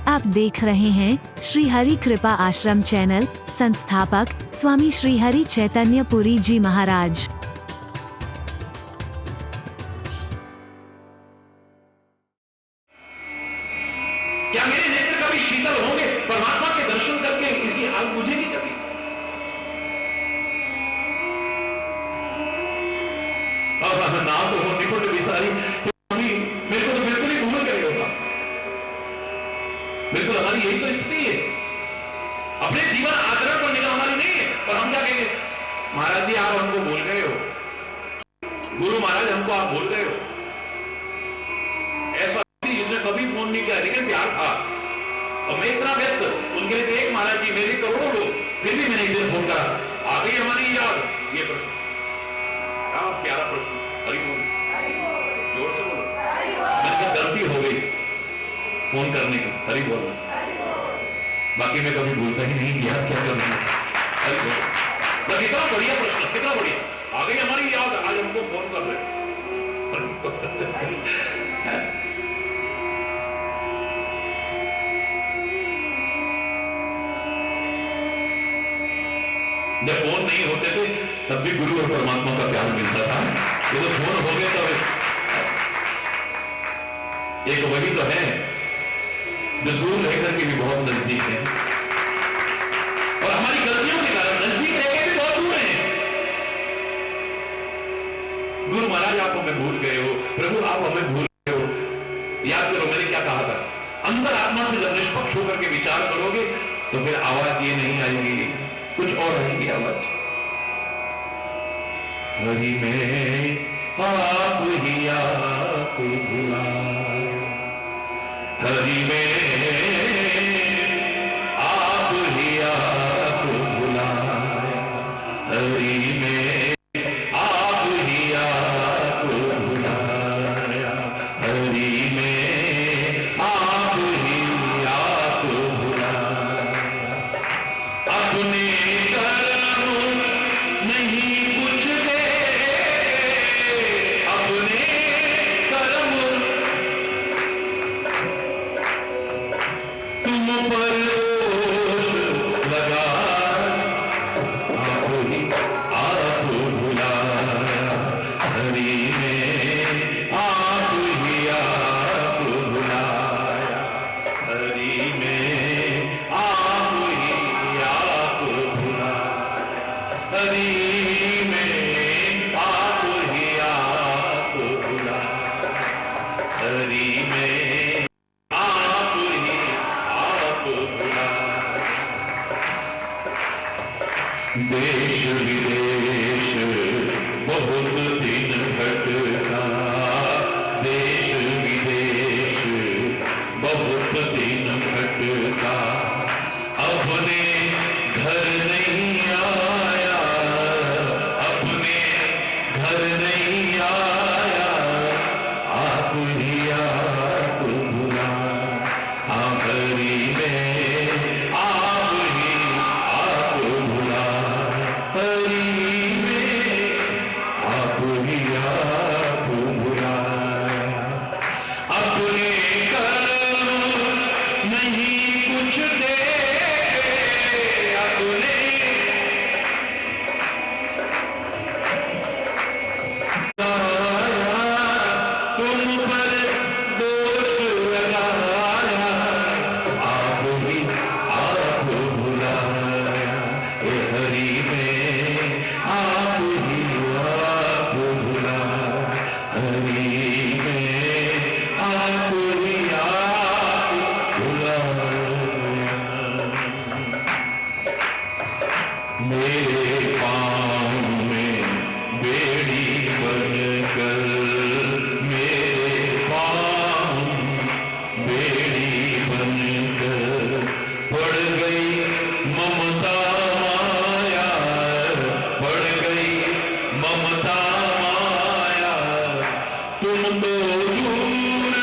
आप देख रहे हैं श्री हरि कृपा आश्रम चैनल। संस्थापक स्वामी श्री हरि चैतन्य पुरी जी महाराज। क्या मेरे नेत्र कभी शीतल होंगे परमात्मा के दर्शन करके? इसकी आग बुझेगी कभी? ना तो हो निकुट विसारी, मेरे को तो बिल्कुल ही भूल गए होगा। बिल्कुल हमारी यही तो स्थिति है। अपने जीवन आचरण को निगाह हमारी नहीं है, और हम क्या कहेंगे? महाराज जी आप हमको भूल गए हो, गुरु महाराज हमको आप भूल गए हो। ऐसा जिसने कभी फोन नहीं किया, लेकिन प्यार था। और मैं इतना व्यस्त, उनके लिए तो एक महाराज जी, मेरे करोड़ों लोग, फिर भी मैंने एक दिन फोन करा, आ गई हमारी याद। ये प्रश्न क्या प्यारा प्रश्न। हरि बोल, जोर से बोलो। मैंने गलती हो गई फोन करने की, हरि बोल। बाकी मैं कभी भूलता ही नहीं, याद क्या कर रही हरि बोल। बस इतना बढ़िया प्रश्न, कितना बढ़िया। आ गई हमारी याद, आज हमको फोन कर रहे। जब फोन नहीं होते थे तब भी गुरु और परमात्मा का प्यार मिलता था। ये तो फोन हो गया, तब एक वही तो है जो दूर रहकर के भी बहुत नजदीक है, और हमारी गलतियों के कारण नजदीक रह के भी बहुत दूर है। गुरु महाराज आप हमें भूल गए हो, प्रभु आप हमें भूल गए हो। याद करो मैंने क्या कहा था, अंदर आत्मा से जब निष्पक्ष होकर के विचार करोगे तो फिर आवाज ये नहीं आएगी, कुछ और आएगी आवाज। हरि में आप ही आप बुलाए, हरि में आप ही आप बुलाए, हरि में आप ही आप बुलाया, हरि में आप ही आप बुलाया। अपने कर्म नहीं कुछ दे, अपने कर्म तुम पर दोष लगा, आप ही आप भुलाया, हरि में आप ही आप भुलाया, हरि में आप ही आप भुलाया, हरि में आप ही आप भुलाया, हरि में आप ही आप बुलाए। देश विदेश बहुत दिन भटका, देश विदेश बहुत दिन भटका, अपने घर नहीं आया, अपने घर नहीं आया, आप ही आप बुला, हरि में आप ही आप बुला, हरि में आप ही आप बुला। अपने कर्म नहीं कुछ दे, अपने तुम पर दोष लगाया, आप ही आप भुलाया, हरि में आप ही आप भुलाया, हरि में आप ही आप भुलाया। मेरे पाँव में बेड़ी बनकर, मेरे पाँव बेड़ी बनकर पड़ गई ममता माया, पड़ गई ममता माया, तुम तो दूर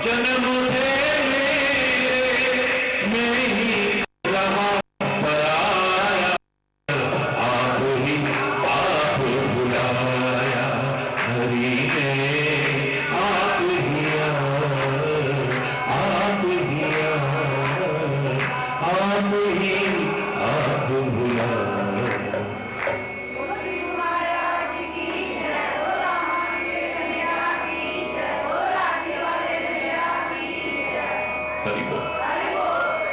जन्म थे मेरे मैं ही रहा पराया आप ही आप बुलाया हरि ने आप ही आप ही आप बुलाया हरि बोल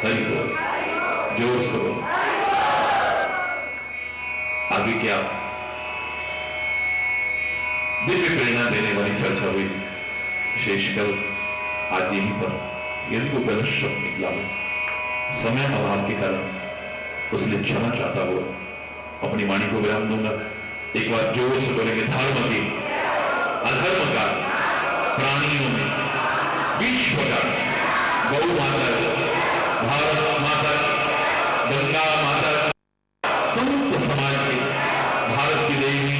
हरि बोल जोर से बोल आगे क्या दिव्य प्रेरणा देने वाली चर्चा हुई विशेषकर आज यहीं पर यदि को गलत शब्द निकला हो समय अभाव के कारण उसलिए क्षमा चाहता हो अपनी वाणी को विराम दूंगा एक बार जोर से बोलेंगे धर्म की अधर्म का प्राणियों में विश्व का गौ माता भारत माता गंगा माता संत समाज की भारत की देवी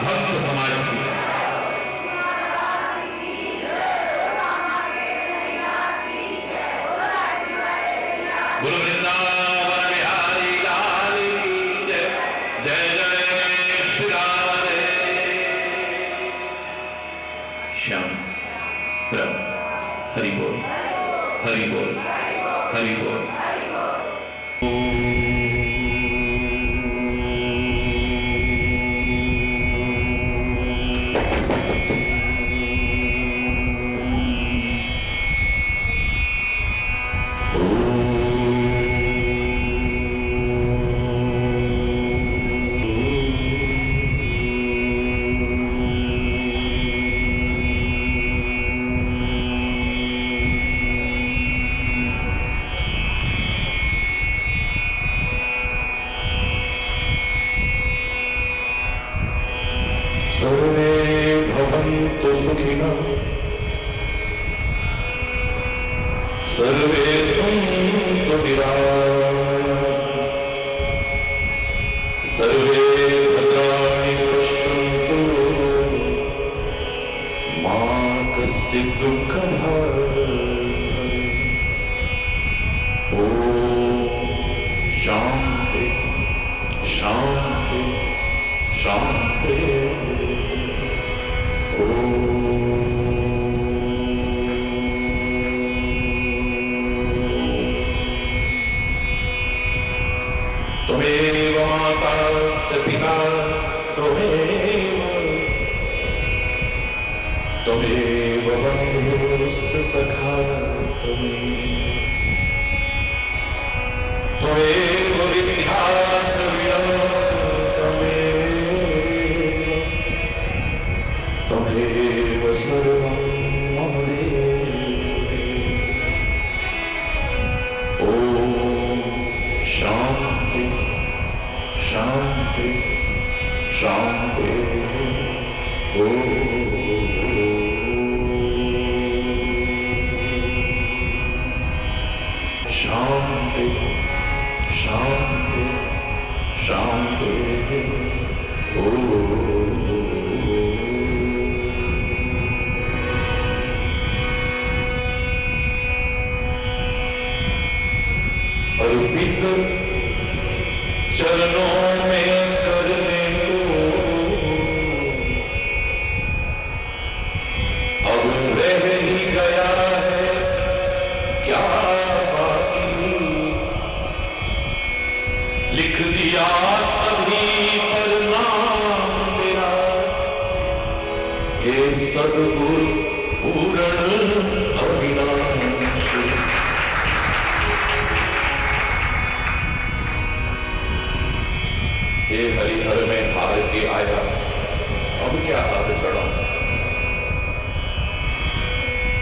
भक्त समाज की बोलो वृंदावन बिहारी लाल की जय जय जय श्री राधे श्याम राम हरि बोल हरि बोल हरि बोल सर्वे भवन्तु सुखिनः सर्वे सन्तु निरामयाः सर्वे भद्राणि पश्यन्तु मा कश्चित् दुःखभाग् ॐ शान्ति शान्ति शान्ति त्वमेव माताश्च पिता त्वमेव बन्धुश्च सखा त्वमेव विद्या त्वमेव सर्वं मम देहि। ॐ शान्ति शान्ति शान्ति ॐ शान्ति शान्ति शान्ति ॐ अर्पित चरणों में करने को अब रह ही गया है क्या बाकी लिख दिया सभी पर नाम मेरा हे सद्गुरु पूर्ण अविनाशी। हे हरिहर में हार के आया अब क्या हाथ चढ़ाऊं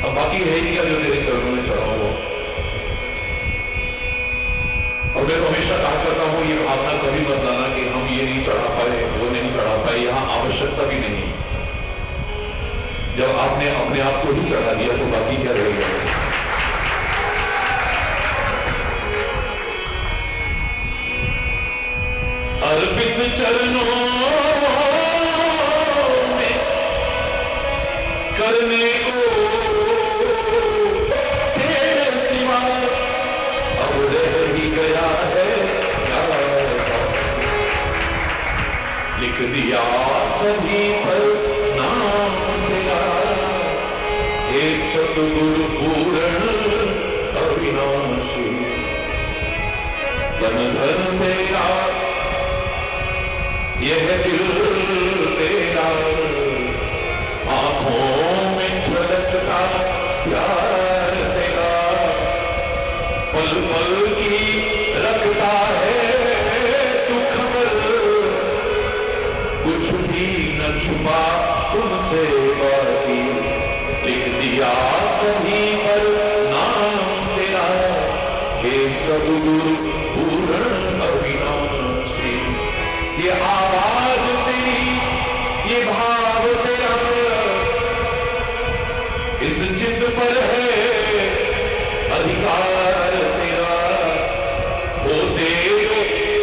अब बाकी है ही क्या जो तेरे चरणों में चढ़ाऊं। और मैं हमेशा कहा करता हूं ये भावना कभी मत लाना कि हम ये नहीं चढ़ा पाए वो नहीं चढ़ा पाए यहां आवश्यकता भी नहीं। जब आपने अपने आप को ही चढ़ा दिया तो बाकी क्या रहेगा। अर्पित चरणों में करने को लिख दिया सभी पर नाम तेरा, हे सतगुरु पूर्ण अविनाशी। तन धन तेरा यह दिल तेरा, आंखों में झलकता प्यार तेरा, पल पल की रखता है तू खबर, कुछ भी न छुपा तुमसे बाकी। लिख दिया सभी पर नाम तेरा, हे सद्गुरु पूर्ण अविनाशी। ये आवाज तेरी, ये भाव तेरा, इस चित्त पर है अधिकार तेरा। होते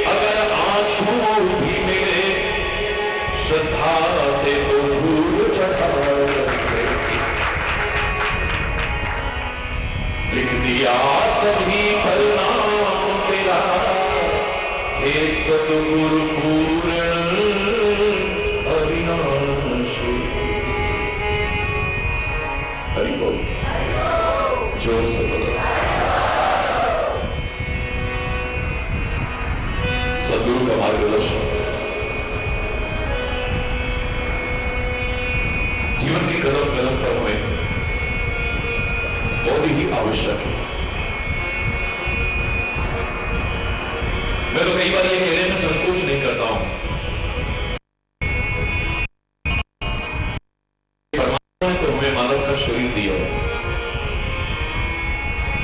अगर आंसू भी मेरे, श्रद्धा से तो फूल चढ़ा। लिख दिया सभी पर नाम तेरा, हे सद्गुरु पूर्ण अविनाशी। हरि बोल, जोर से बोलो। सद्गुरु का मार्गदर्शन जीवन के कदम कदम पर हमें बहुत ही आवश्यक है। मैं तो कई बार ये कहने में संकोच नहीं करता हूं, परमात्मा ने तो हमें मानव का शरीर दिया है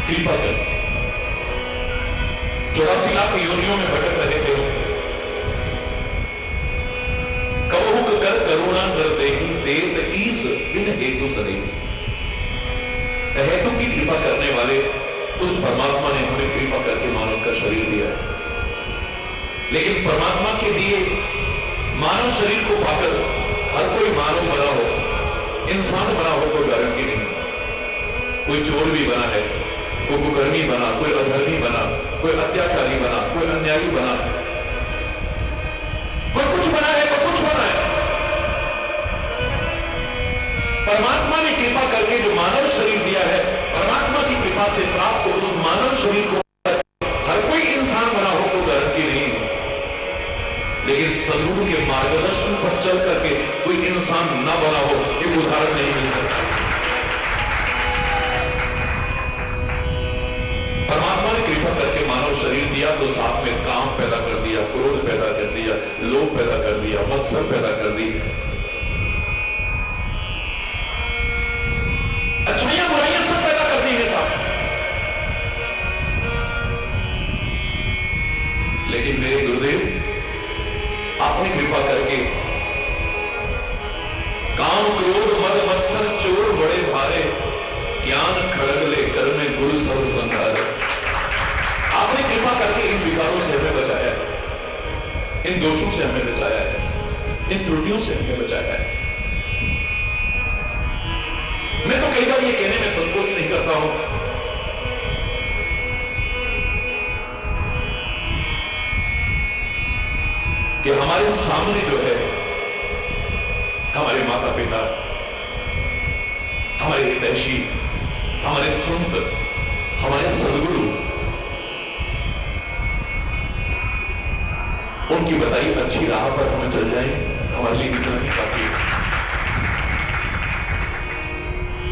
कृपा करके। 84 लाख योनियों में भटक रहे थे लोग, कबहुक कर करुणा कर देही, देत ईस बिन हेतु सरे। हेतु की कृपा करने वाले उस परमात्मा ने हमें कृपा करके मानव का शरीर दिया है। लेकिन परमात्मा के दिए मानव शरीर को पाकर हर कोई मानव बना हो, इंसान बना हो, कोई गारंटी नहीं। कोई चोर भी बना है, कोई कुकर्मी बना, कोई अधर्मी बना, कोई अत्याचारी बना, कोई अन्यायी बना, कोई कुछ बना है, कोई कुछ बना है। परमात्मा ने कृपा करके जो मानव शरीर दिया है, परमात्मा की कृपा से प्राप्त उस मानव शरीर को हर कोई इंसान बना हो, कोई गारंटी नहीं। लेकिन सद्गुरु के मार्गदर्शन पर चल करके कोई इंसान न बना हो, एक उदाहरण नहीं मिल सकता। परमात्मा ने कृपा करके मानव शरीर दिया तो साथ में काम पैदा कर दिया, क्रोध पैदा कर दिया, लोभ पैदा कर दिया, मत्सर पैदा कर दी, अच्छाइयां बुराइयां सब पैदा कर दी है साथ। लेकिन मेरे गुरुदेव आपने कृपा करके काम क्रोध मद मत्सर चोर बड़े भारे, ज्ञान खड़ग ले कर में गुरु सब संहारे। आपने कृपा करके इन विकारों से हमें बचाया है, इन दोषों से हमें बचाया है, इन त्रुटियों से हमें बचाया है। मैं तो कई बार ये कहने में संकोच नहीं करता हूं कि हमारे सामने जो है हमारे माता पिता, हमारे हितैषी, हमारे संत, हमारे सद्गुरु, उनकी बताई अच्छी राह पर हमें चल जाए, हमारे लिए निकलने काफी।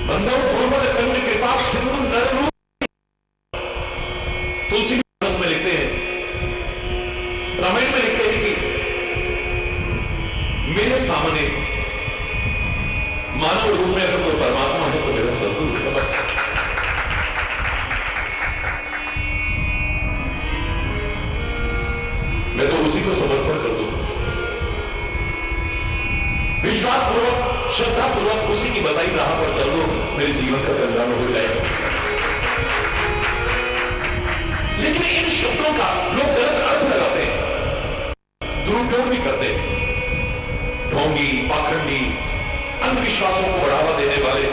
बंदो गुरुपद कंड कृपा सिंधु नर, तुलसी में लिखते हैं, रामायण में लिखते हैं कि मेरे सामने मानव रूप में अगर कोई परमात्मा है तो मेरा सद्गुरु है बस। मैं तो उसी को समर्पण कर दूं, विश्वास पूर्वक श्रद्धा पूर्वक उसी की बताई राह पर चल दो, मेरे जीवन का कल्याण हो जाएगा। लेकिन इन शब्दों का लोग गलत अर्थ लगाते हैं, दुरुपयोग भी करते हैं। ढोंगी, पाखंडी, अंधविश्वासों को बढ़ावा देने वाले,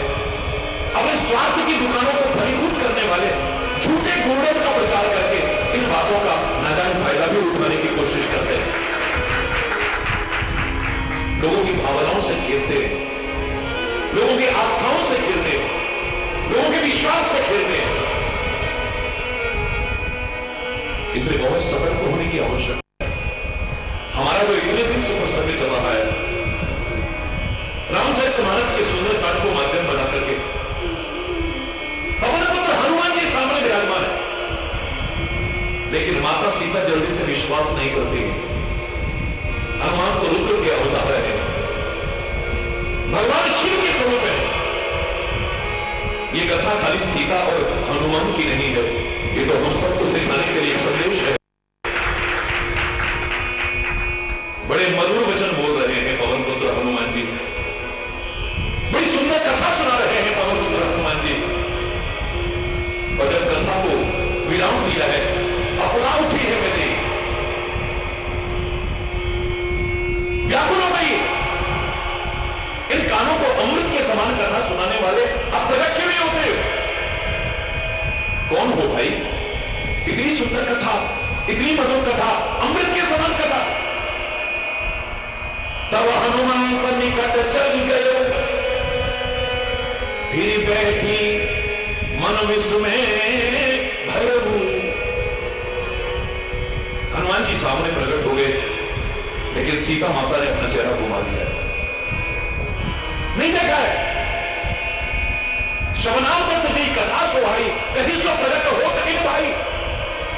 अपने स्वार्थ की दुकानों को फलीभूत करने वाले, झूठे गुणों का प्रचार करके इन बातों का नाजायज फायदा भी उठाने की कोशिश करते हैं। लोगों की भावनाओं से खेलते हैं, लोगों की आस्थाओं से खेलते हैं, लोगों के विश्वास से खेलते हैं। इसलिए बहुत सतर्क होने की आवश्यकता है। हमारा जो इतने दिन से प्रसंग चल रहा है, रामचरितमानस के सुंदर पाठ को माध्यम बना करके पवन पुत्र हनुमान जी सामने विराजमान है, लेकिन माता सीता जल्दी से विश्वास नहीं करती है। हनुमान तो रुद्र के अवतार है, भगवान शिव के स्वरूप है। ये कथा खाली सीता और हनुमान की नहीं है, ये तो हम सबको सिखाने के लिए संदेश है। बड़े मधुर वचन बोल रहे हैं पवन पुत्र हनुमान जी, बड़ी सुंदर कथा सुना रहे हैं पवन पुत्र हनुमान जी। और जब कथा को विराम दिया है, अपना उठी है मेरी, व्याकुल हो गई। इन कानों को अमृत के समान कथा सुनाने वाले अब प्रकट क्यों नहीं होते? कौन हो भाई? इतनी सुंदर कथा, इतनी मधुर कथा, अमृत के समान कथा। तब हनुमान पर निकट चल गए, फिर बैठी मन विस्मय भयऊ। हनुमान जी सामने प्रकट हो गए, लेकिन सीता माता ने अपना चेहरा घुमा दिया, नहीं देखा है। श्रवणाम पर तुझी कथा सुहाई, कहीं सो प्रकट हो तक भाई।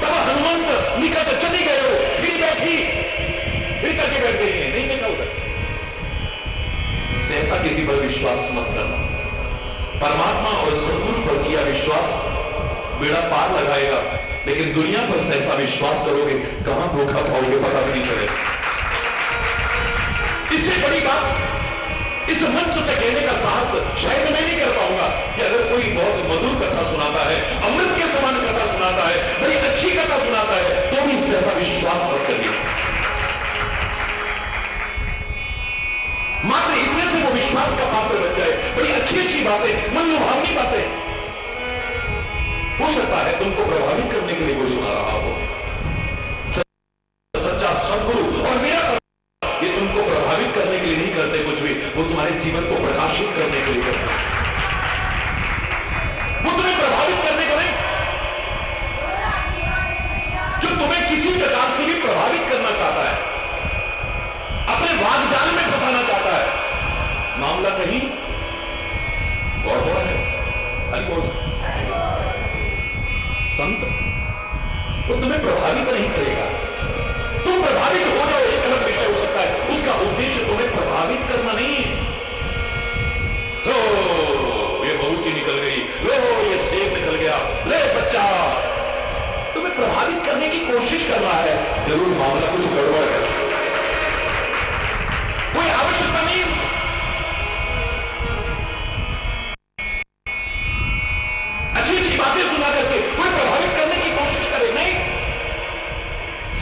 तब हनुमंत निकट चली गए, फिर बैठी, फिर करके बैठ गई है, नहीं देखा उधर से। ऐसा किसी पर विश्वास मत करना। परमात्मा और सद्गुरु पर किया विश्वास बेड़ा पार लगाएगा, लेकिन दुनिया पर से ऐसा विश्वास करोगे, कहां धोखा खाओगे पता भी नहीं चलेगा। इससे बड़ी बात इस मंच से कहने का साहस शायद मैं नहीं कर पाऊंगा कि अगर कोई बहुत मधुर कथा सुनाता है, अमृत के समान कथा सुनाता है, बड़ी अच्छी कथा सुनाता है, तो भी इससे ऐसा विश्वास मत करिए। मात्र इतने से वो विश्वास का पात्र बन जाए। बड़ी अच्छी अच्छी बातें, मन लुभावनी बातें, हो सकता है तुमको प्रभावित करने के लिए कोई सुना रहा हो। सच्चा सद्गुरु और मेरा ये तुमको प्रभावित करने के लिए नहीं करते कुछ भी, वो तुम्हारे जीवन को प्रकाशित करने के लिए करते, वो तुम्हें प्रभावित करने को नहीं। जो तुम्हें किसी प्रकार से भी प्रभावित करना चाहता है, अपने वाग्जाल में फंसाना चाहता है, मामला कहीं और बड़ा है। हरि बोल। संत वो तुम्हें प्रभावित नहीं करेगा, तुम प्रभावित हो जाओ, एक अलग विषय हो सकता है। उसका उद्देश्य तुम्हें प्रभावित करना नहीं है। तो ये बहुती निकल गई, लो ये सेब निकल गया, ले बच्चा, तुम्हें प्रभावित करने की कोशिश कर रहा है, जरूर मामला कुछ गड़बड़ है, कोई आवश्यकता नहीं। अच्छी अच्छी बातें सुना करके कोई प्रभावित करने की कोशिश करे नहीं।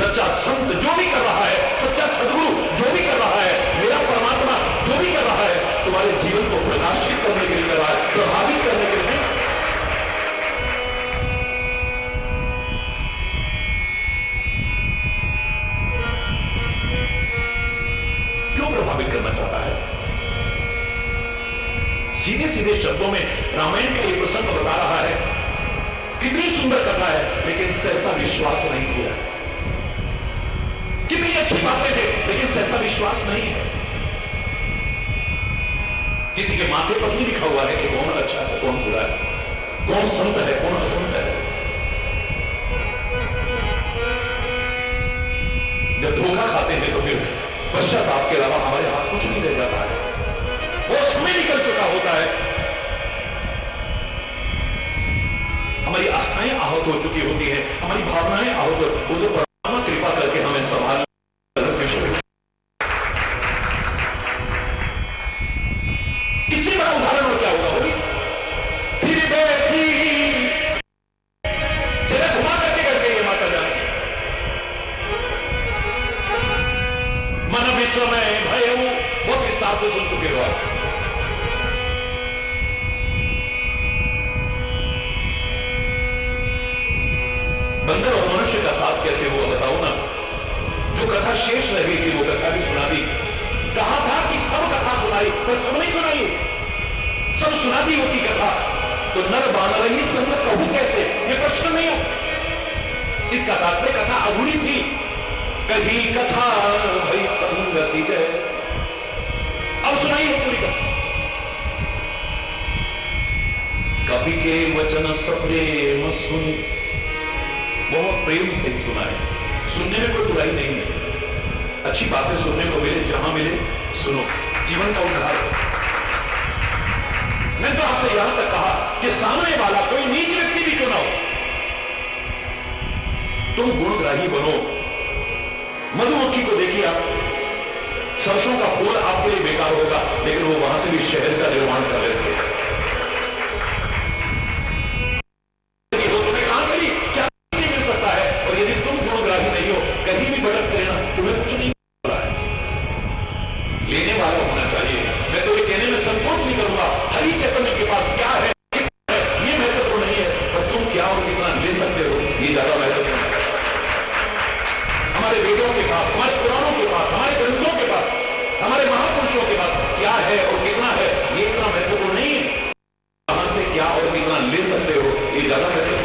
सच्चा संत जो भी कर रहा है, सच्चा सद्गुरु जो भी कर रहा है, मेरा परमात्मा जो भी कर रहा है, तुम्हारे जीवन को प्रकाशित करने के लिए कर रहा है, प्रभावित करने के लिए। क्यों प्रभावित करना चाहता है? सीधे सीधे शब्दों में रामायण का ये प्रसंग बता रहा है, कितनी सुंदर कथा है, लेकिन इससे ऐसा विश्वास नहीं किया। कितनी अच्छी बातें थे, लेकिन ऐसा विश्वास नहीं है। किसी के माथे पर नहीं लिखा हुआ है कि कौन अच्छा है, कौन बुरा है, कौन संत है, कौन असंत है। जब धोखा खाते हैं तो फिर पश्चाताप के अलावा हमारे हाथ कुछ नहीं रह जाता है। वो समय निकल चुका होता है, हमारी आस्थाएं आहत हो चुकी होती हैं, हमारी भावनाएं आहत हो, वो तो परमात्मा कृपा करके हमें संभाल। इससे बड़ा उदाहरण और क्या होगा? होगी फिर बैठी, चेहरा घुमा करके कर गई है माता जान। मन विस्मय भयऊ, बहुत विस्तार से सुन चुके हो आप। बंदर और मनुष्य का साथ कैसे हुआ बताओ ना। जो कथा शेष रह गई थी वो कथा भी सुना दी। कहा था कि सब कथा सुनाई, पर सब नहीं सुनाई, सब सुना दी होती कथा तो नर बानरही संग कहूं कैसे, ये प्रश्न नहीं है। इसका तात्पर्य कथा अधूरी थी, कही कथा भई संगति जैसे। अब सुनाइए पूरी कथा। कवि के वचन सप्रेम सुनी, बहुत प्रेम से सुनाए, सुनने में कोई बुराई नहीं है, अच्छी बातें सुनने को मिले, जहां मिले सुनो, जीवन का उद्धार हो। मैं तो आपसे यहां तक कहा कि सामने वाला कोई नीच व्यक्ति भी क्यों ना हो, तुम गुणग्राही बनो। मधुमक्खी को देखिए आप, सरसों का फूल आपके लिए बेकार होगा, लेकिन वो वहां से भी शहद का निर्माण कर लेते हैं। तुम्हें कहां से भी क्या नहीं मिल सकता है, और यदि तुम गुणग्राही नहीं हो, कहीं भी भटकते रहना, तुम्हें कुछ नहीं मिल रहा है। लेने वाला होना चाहिए। मैं तो ये कहने में संकोच नहीं करूंगा, हरि चैतन्य के पास क्या है ये महत्वपूर्ण नहीं है, पर तुम क्या और कितना ले सकते हो ये ज्यादा महत्वपूर्ण है। हमारे वेदों के पास, हमारे पुराणों के पास, हमारे ग्रंथों के पास, हमारे महापुरुषों के पास क्या है और कितना है ये इतना महत्वपूर्ण नहीं है, कहां से क्या और कितना ले सकते हो ये ज्यादा महत्वपूर्ण।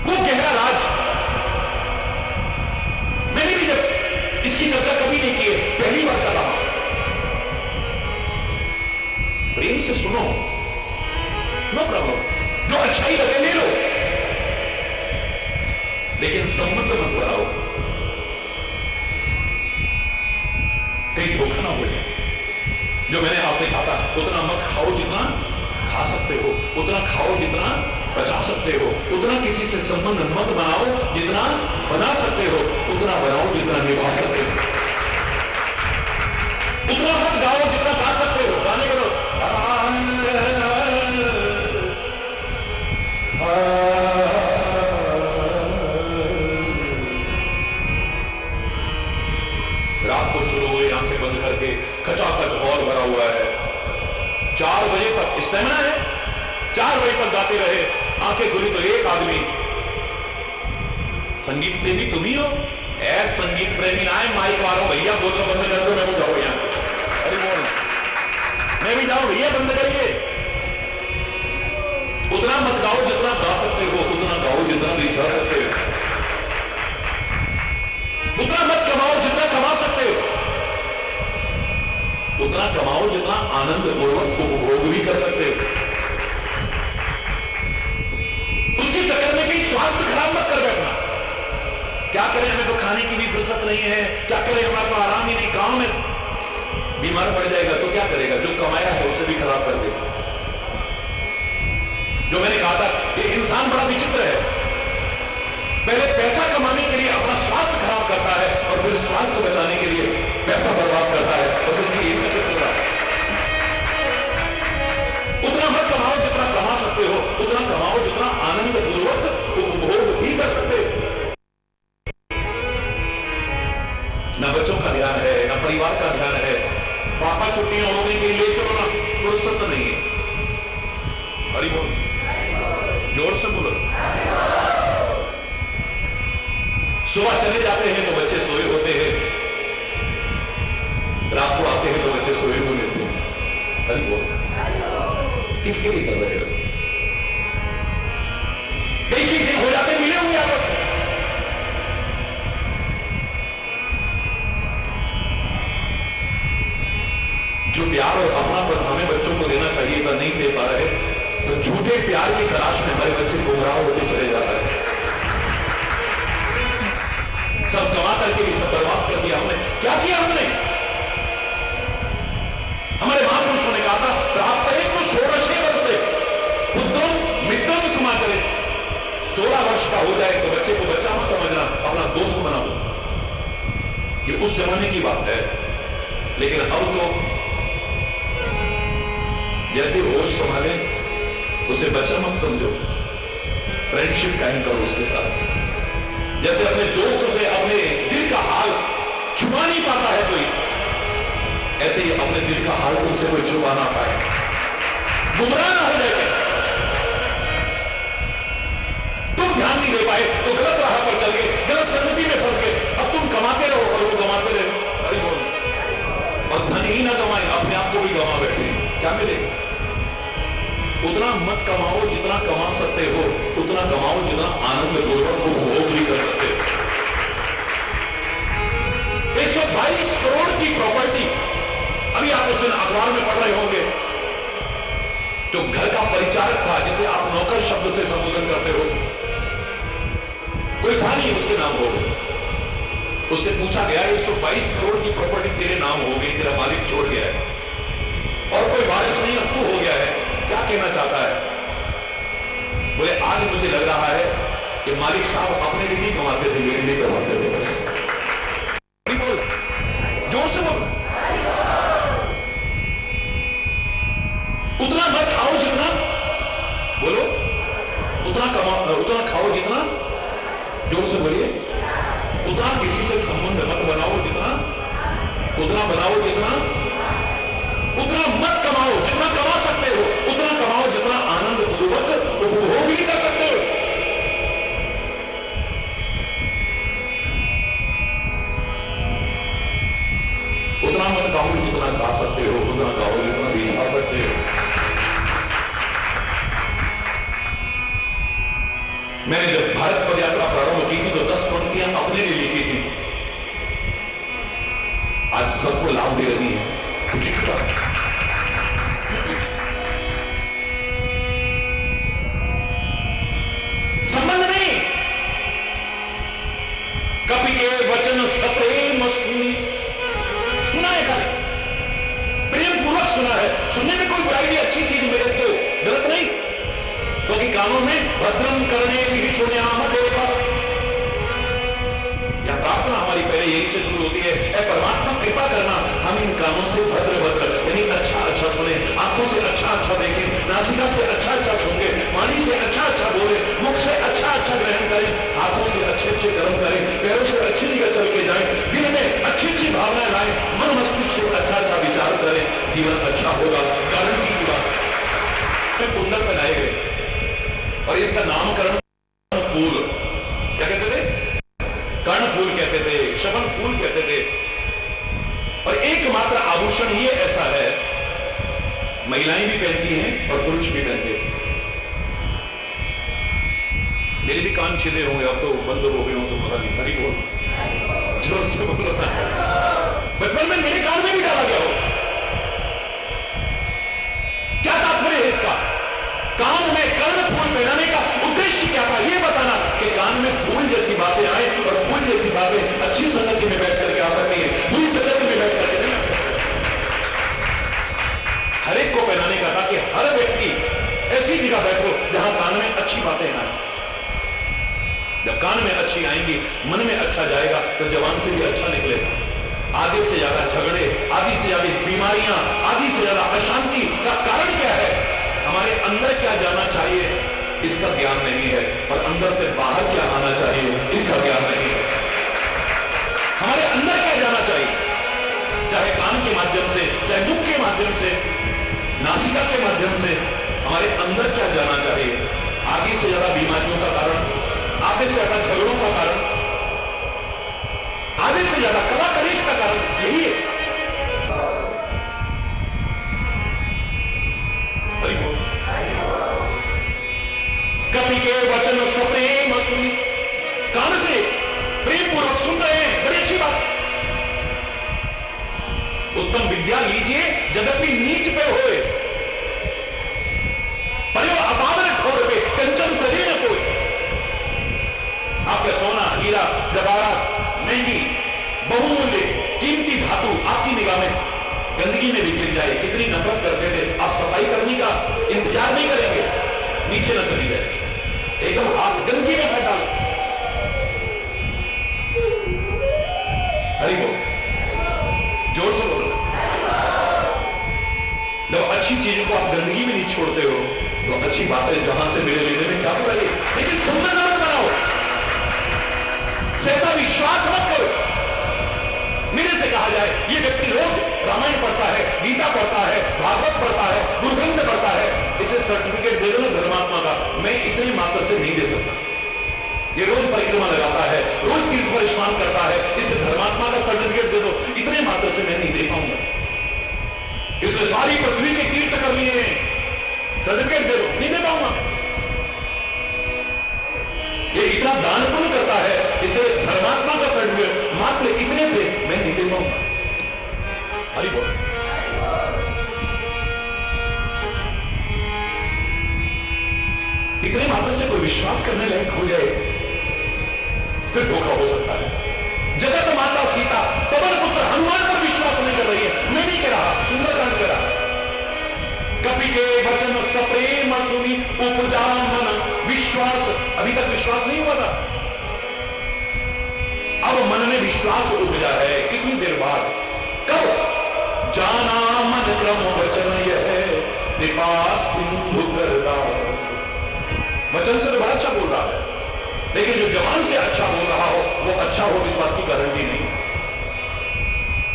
वो गहरा राज मैंने भी जब इसकी चर्चा कभी नहीं की है, पहली बार कर रहा हूं। प्रेम से सुनो, नो प्रॉब्लम, जो अच्छाई लगे ले लो, लेकिन संबंध मत बढ़ाओ, कहीं धोखा ना हो जाए। जो मैंने आपसे कहा था, उतना मत खाओ जितना खा सकते हो, उतना खाओ जितना बचा सकते हो, उतना किसी से संबंध मत बनाओ जितना बना सकते हो, उतना बनाओ जितना निभा सकते हो, उतना मत गाओ जितना गा सकते हो। गाने करो रात को शुरू हुई, आंखें बंद करके, खचाखच हॉल भरा हुआ है, 4 बजे तक स्टेमिना है, 4 बजे तक गाते रहे, आंखें खुली तो एक आदमी, संगीत प्रेमी तुम ही हो, ऐसे संगीत प्रेमी ना है, माइक वालों भैया बोलना बंद कर दो, मैं भी जाऊँ यहाँ, अरे बोल मैं भी जाऊँ भैया, बंद करिए। उतना मत गाओ जितना गा सकते हो, उतना गाओ जितना रिझा सकते हो, उतना मत कमाओ जितना कमा सकते हो, उतना कमाओ जितना आनंद पूर्वक उपभोग भी कर सकते हो। उसके चक्कर में कहीं स्वास्थ्य खराब मत कर बैठना। क्या करें, हमें तो खाने की भी फुर्सत नहीं है, क्या करें, हमारा तो आराम ही नहीं, गांव में बीमार पड़ जाएगा तो क्या करेगा, जो कमाया है उसे भी खराब कर देगा। जो मैंने कहा था, ये इंसान बड़ा विचित्र है, पहले पैसा कमाने के लिए अपना स्वास्थ्य खराब करता है और फिर स्वास्थ्य बचाने के लिए पैसा बर्बाद करता है, बस इसकी एक विचित्रता है। उतना मत कमाओ जितना कमा सकते हो, उतना कमाओ जितना आनंद पूर्वक उपभोग भी कर सकते हो। ना बच्चों का ध्यान है, ना परिवार का ध्यान है, पापा छुट्टियां हो गई, ले चलो ना, फुर्सत नहीं है। हरि बोल, जोर से बोलो। सुबह चले जाते हैं तो बच्चे सोए होते हैं, रात को आते हैं तो बच्चे सोए हुए होते हैं। हरि बोल, किसके लिए कर रहे हो? एक ही दिन हो जाते मिले हुए आपस में। जो प्यार और अपनापन हमें बच्चों को देना चाहिए था, नहीं दे पा रहे, तो झूठे प्यार की तलाश में हमारे बच्चे गुमराह होते चले जा रहे हैं। सब कमा करके भी सब बर्बाद कर दिया हमने। क्या किया हमने? हमारे महापुरुषों ने कहा था, प्राप्त है तो 16 वर्ष से पुत्रम मित्रम समाचरे। 16 वर्ष का हो जाए तो बच्चे को बच्चा मत समझना, अपना दोस्त बना दो। ये उस जमाने की बात है, लेकिन अब तो जैसे होश संभाले उसे बच्चा मत समझो, फ्रेंडशिप कायम करो उसके साथ। जैसे अपने दोस्तों से अपने दिल का हाल छुपा नहीं पाता है कोई, ऐसे ही अपने दिल का हाल तुमसे कोई छुपा ना पाए, गुमराह ना हो जाए। तुम ध्यान नहीं दे पाए तो गलत राह पर चल गए, गलत संगति में फंस गए। अब तुम कमाते रहो और वो कमाते रहे, हरि बोल, और धन ही ना कमाए, अपने आप को भी गंवा बैठे, क्या मिलेगा? उतना मत कमाओ जितना कमा सकते हो, उतना कमाओ जितना आनंद पूर्वक उपभोग नहीं कर सकते। 122 करोड़ की प्रॉपर्टी, अभी आप उस दिन अखबार में पढ़ रहे होंगे, जो घर का परिचारक था, जिसे आप नौकर शब्द से संबोधन करते हो, कोई था नहीं उसके नाम हो, उससे पूछा गया 122 करोड़ की प्रॉपर्टी तेरे नाम हो गई, तेरा मालिक छोड़ गया है और कोई वारिस नहीं, अब तू हो गया है, क्या कहना चाहता है? बोले आज मुझे लग रहा है कि मालिक साहब अपने लिए नहीं कमाते थे, मेरे लिए कमाते थे बस। बोल, जोर से बोल। उतना मत खाओ जितना, बोलो, उतना खाओ जितना, जोर से बोलिए, उतना किसी से संबंध मत बनाओ जितना, उतना बनाओ जितना, उतना मत कमाओ जितना कमा सकते हो, उतना कमाओ जितना आनंद पूर्वक उपभोग भी कर सकते हो। उतना मत गाओ जितना गा सकते हो, उतना गाओ जितना बेचा सकते हो। मैंने जब भारत पद यात्रा प्रारंभ की थी तो 10 पंक्तियां अपने लिए लिखी थी, आज सबको लाभ दे रही है। संबंध नहीं, कवि के वचन सप्रेम सुनी, सुना है, खाली प्रेम पूर्वक सुना है, सुनने में कोई बुराई नहीं, अच्छी चीज मेरे को गलत नहीं, क्योंकि कानों में भद्रम करने भी सुन्याम देवा, या प्रार्थना हमारी पहले यही से शुरू होती है, ऐ परमात्मा कृपा करना हम इन कानों से भद्र भद्र यानी अच्छा अच्छा सुने, आंखों से अच्छा अच्छा देखें, नासिका से अच्छा अच्छा सुने, वाणी से अच्छा अच्छा बोले, मुख से अच्छा अच्छा ग्रहण करें, हाथों से अच्छे अच्छे कर्म करें, पैरों से अच्छी जगह चल के जाएं, दिल में अच्छी अच्छी भावनाएं लाएं, मन मस्तिष्क से अच्छा अच्छा विचार करें, जीवन अच्छा होगा। गारंटी की बात, कुंडल में लाए गए और इसका नामकरण फूल क्या कहते थे? कर्ण फूल कहते थे, शबन फूल कहते थे, और एकमात्र आभूषण ही ऐसा है, महिलाएं भी पहनती हैं और पुरुष भी पहनते हैं। मेरे भी कान छिले होंगे, अब तो बंद हो गए हो तो पता नहीं, हरी बोल, जोर से बोलो। बचपन में मेरे कान में भी डाला गया हो, क्या तात्पर्य है इसका? कान में कर्ण फूल पहनाने का उद्देश्य क्या था? यह बताना कि कान में फूल जैसी बातें आए और फूल जैसी बातें अच्छी संगति में बैठ करके आ सकती है, बुरी संगति में बैठ करके नहीं आ सकती। हर एक को पहनाने का था कि हर व्यक्ति ऐसी जगह बैठो जहां कान में अच्छी बातें आए। जब कान में अच्छी आएंगी, मन में अच्छा जाएगा तो जवान से भी अच्छा निकलेगा। आधे से ज्यादा झगड़े, आधी से ज्यादा बीमारियां, आधी से ज्यादा अशांति का कारण क्या है? हमारे अंदर क्या जाना चाहिए इसका ज्ञान नहीं है, और अंदर से बाहर क्या आना चाहिए इसका ज्ञान नहीं है। हमारे अंदर क्या जाना चाहिए, चाहे कान के माध्यम से, चाहे मुख के माध्यम से, नासिका के माध्यम से, हमारे अंदर क्या जाना चाहिए? आधी से ज्यादा बीमारियों का कारण, आधे से ज्यादा झगड़ों का कारण, आधे से ज्यादा कला कलेश का कारण यही है। कवि के वचन सप्रेम सुनी, कान से प्रेम पूर्वक सुन रहे हैं, बड़ी अच्छी बात। उत्तम विद्या लीजिए जगत की नीच पे होए, पर अपावन ठोर पे कंचन करे न कोई। आपका सोना, हीरा, जवाहरात, महंगी, बहुमूल्य, कीमती धातु आपकी निगाह में गंदगी में भी गिर जाए, कितनी नफरत करते थे आप, सफाई करने का इंतजार नहीं करेंगे, नीचे न चली जाए, एकदम हाथ गंदगी में फेंक डालो। हरि बोल, जोर से बोलो। जब अच्छी चीजों को आप गंदगी में नहीं छोड़ते हो तो अच्छी बातें जहां से मेरे लेने में क्या बुराई है, लेकिन सुंदर मत बनाओ, ऐसा विश्वास मत करो। मेरे से कहा जाए ये व्यक्ति रोज रामायण पढ़ता है, गीता पढ़ता है, भागवत पढ़ता है, गुरुग्रंथ पढ़ता है, इसे सर्टिफिकेट दे दो ना धर्मात्मा का, मैं इतने मात्र से नहीं दे सकता। ये रोज परिक्रमा लगाता है, रोज तीर्थ पर स्नान करता है, इसे धर्मात्मा का सर्टिफिकेट दे दो, इतने मात्र से मैं नहीं दे पाऊंगा। इसने सारी पृथ्वी के तीर्थ कर लिए हैं, सर्टिफिकेट दे दो, नहीं दे पाऊंगा। ये इतना दान पुण्य करता है, इसे धर्मात्मा का सर्टिफिकेट मात्र इतने से मैं नहीं दे पाऊंगा। हरि बोल। इतने मात्र से कोई विश्वास करने लायक हो जाए फिर धोखा हो सकता है। जगत माता सीता पवन पुत्र हनुमान पर विश्वास नहीं कर रही है, मैं नहीं कह रहा, सुंदरकांड कह रहा। कपि के वचन सप्रेम सुनी उपजा मन विश्वास, अभी तक विश्वास नहीं हुआ था, अब मन में विश्वास उपजा है। कितनी देर बाद, कब? जाना मन क्रम वचन यह कृपा सिंधु करदास। वचन से तो बड़ा अच्छा बोल रहा है, लेकिन जो जवान से अच्छा बोल रहा हो वो अच्छा हो, इस बात की गारंटी नहीं।